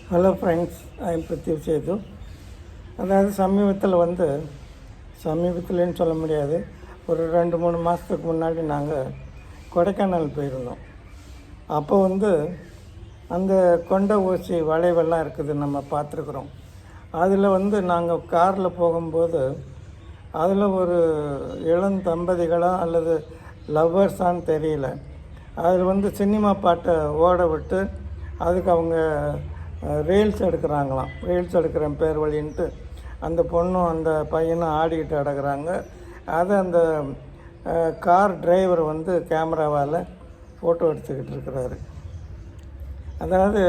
Hello friends, I am Prithiv Sethu. அதாவது சமீபத்தில்னு சொல்ல முடியாது, ஒரு 2-3 மாதத்துக்கு முன்னாடி நாங்கள் கொடைக்கானல் போயிருந்தோம். அப்போ அந்த கொண்ட ஊசி வளைவெல்லாம் இருக்குது, நம்ம பார்த்துருக்குறோம். அதில் நாங்கள் காரில் போகும்போது அதில் ஒரு இளம் தம்பதிகளாக அல்லது லவ்வர்ஸான்னு தெரியல, அதில் சினிமா பாட்டை ஓட விட்டு அதுக்கு அவங்க ரீல்ஸ் எடுக்கிறாங்களாம். ரீல்ஸ் எடுக்கிறேன் பேர் வழின்ட்டு அந்த பொண்ணும் அந்த பையனும் ஆடிக்கிட்டு அடக்கிறாங்க. அதை அந்த கார் டிரைவர் கேமராவால் ஃபோட்டோ எடுத்துக்கிட்டு இருக்கிறாரு. அதாவது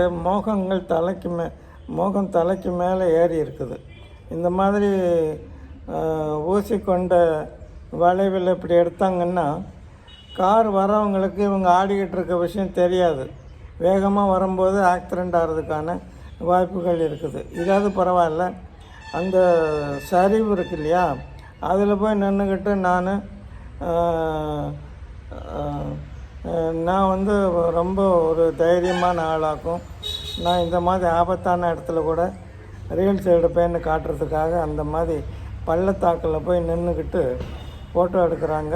மோகம் தலைக்கு மேலே ஏறி இருக்குது. இந்த மாதிரி ஊசி கொண்ட வளைவில் இப்படி எடுத்தாங்கன்னா கார் வரவங்களுக்கு இவங்க ஆடிக்கிட்டு இருக்க விஷயம் தெரியாது. வேகமாக வரும்போது ஆக்சிடெண்ட் ஆகிறதுக்கான வாய்ப்புகள் இருக்குது. இதாவது பரவாயில்ல, அந்த சரிவு இருக்கு இல்லையா, அதில் போய் நின்றுக்கிட்டு நான் ரொம்ப ஒரு தைரியமான ஆளாக்கும். நான் இந்த மாதிரி ஆபத்தான இடத்துல கூட ரீல்ஸ் எடுப்பேன்னு காட்டுறதுக்காக அந்த மாதிரி பள்ளத்தாக்கில் போய் நின்றுக்கிட்டு ஃபோட்டோ எடுக்கிறாங்க,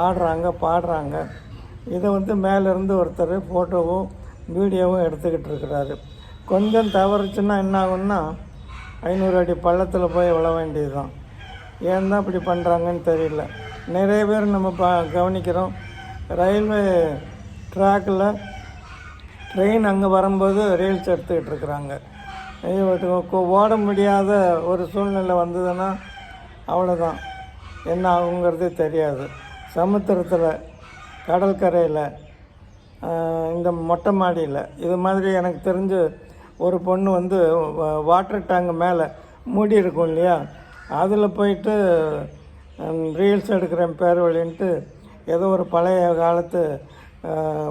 ஆடுறாங்க, பாடுறாங்க. இதை மேலேருந்து ஒருத்தர் ஃபோட்டோவும் வீடியோவும் எடுத்துக்கிட்டு இருக்கிறாரு. கொஞ்சம் தவறுச்சுன்னா என்ன ஆகுன்னா 500 அடி பள்ளத்தில் போய் விழ வேண்டியது தான். ஏன் தான் இப்படி பண்ணுறாங்கன்னு தெரியல. நிறைய பேர் நம்ம கவனிக்கிறோம், ரயில்வே ட்ராக்கில் ட்ரெயின் அங்கே வரும்போது ரீல்ஸ் எடுத்துக்கிட்டு இருக்கிறாங்க. ஓட முடியாத ஒரு சூழ்நிலை வந்ததுன்னா அவ்வளோதான், என்ன ஆகுங்கிறது தெரியாது. சமுத்திரத்தில், கடற்கரையில், இந்த மொட்டை மாடியில் இது மாதிரி எனக்கு தெரிஞ்சு ஒரு பொண்ணு வாட்டர் டேங்க் மேலே மூடி இருக்கும் இல்லையா, அதில் போயிட்டு ரீல்ஸ் எடுக்கிறேன் பேர் வழின்ட்டு ஏதோ ஒரு பழைய காலத்து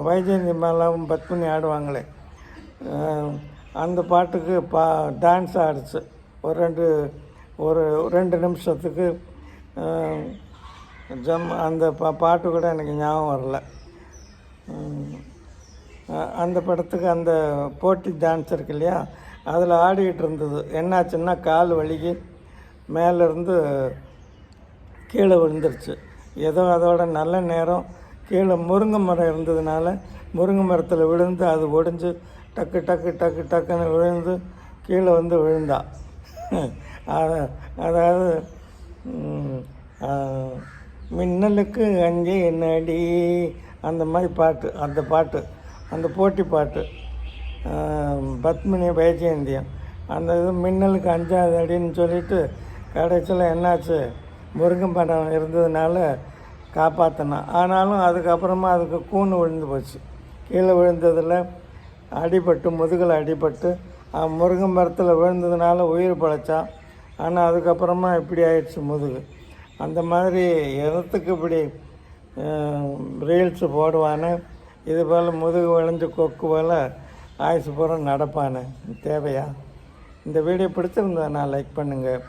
வைஜெயந்தி மேலாவும் பத்மினி ஆடுவாங்களே, அந்த பாட்டுக்கு டான்ஸ் ஆடிச்சு. ஒரு 2 நிமிஷத்துக்கு அந்த பாட்டு கூட எனக்கு ஞாபகம் வரல. அந்த படத்துக்கு அந்த போட்டி டான்ஸ் இருக்கு இல்லையா, அதில் ஆடிக்கிட்டு இருந்தது. என்னாச்சுன்னா கால் வலிக்கு மேலேருந்து கீழே விழுந்துருச்சு. ஏதோ அதோட நல்ல நேரம் கீழே முருங்கை மரம் இருந்ததுனால முருங்கை மரத்தில் விழுந்து அது ஒடிஞ்சு டக்கு டக்கு டக்கு டக்குன்னு விழுந்து கீழே விழுந்தா. அதாவது மின்னலுக்கு அஞ்சு என்னடி அந்த மாதிரி பாட்டு, அந்த போட்டி பாட்டு பத்மினி வைஜெயந்தியம். அந்த இது மின்னலுக்கு 5வது அடின்னு சொல்லிட்டு கடைசியில் என்னாச்சு, முருங்கை மரம் இருந்ததுனால காப்பாற்றினான். ஆனாலும் அதுக்கப்புறமா அதுக்கு கூணு விழுந்து போச்சு. கீழே விழுந்ததில் அடிபட்டு, முதுகில் அடிபட்டு, முருங்கை மரத்தில் விழுந்ததுனால உயிர் பழைச்சான். ஆனால் அதுக்கப்புறமா இப்படி ஆயிடுச்சு முதுகு. அந்த மாதிரி இடத்துக்கு இப்படி ரீல்ஸு போடுவானே, இது போல் முதுகு விளைஞ்சு கொக்கு போல் ஆயுசு பூரா நடப்பானே, தேவையா? இந்த வீடியோ பிடிச்சிருந்ததுன்னா லைக் பண்ணுங்கள்,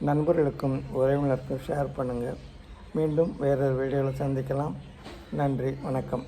நண்பர்களுக்கும் உறவினருக்கும் ஷேர் பண்ணுங்கள். மீண்டும் வேறொரு வீடியோவில் சந்திக்கலாம். நன்றி, வணக்கம்.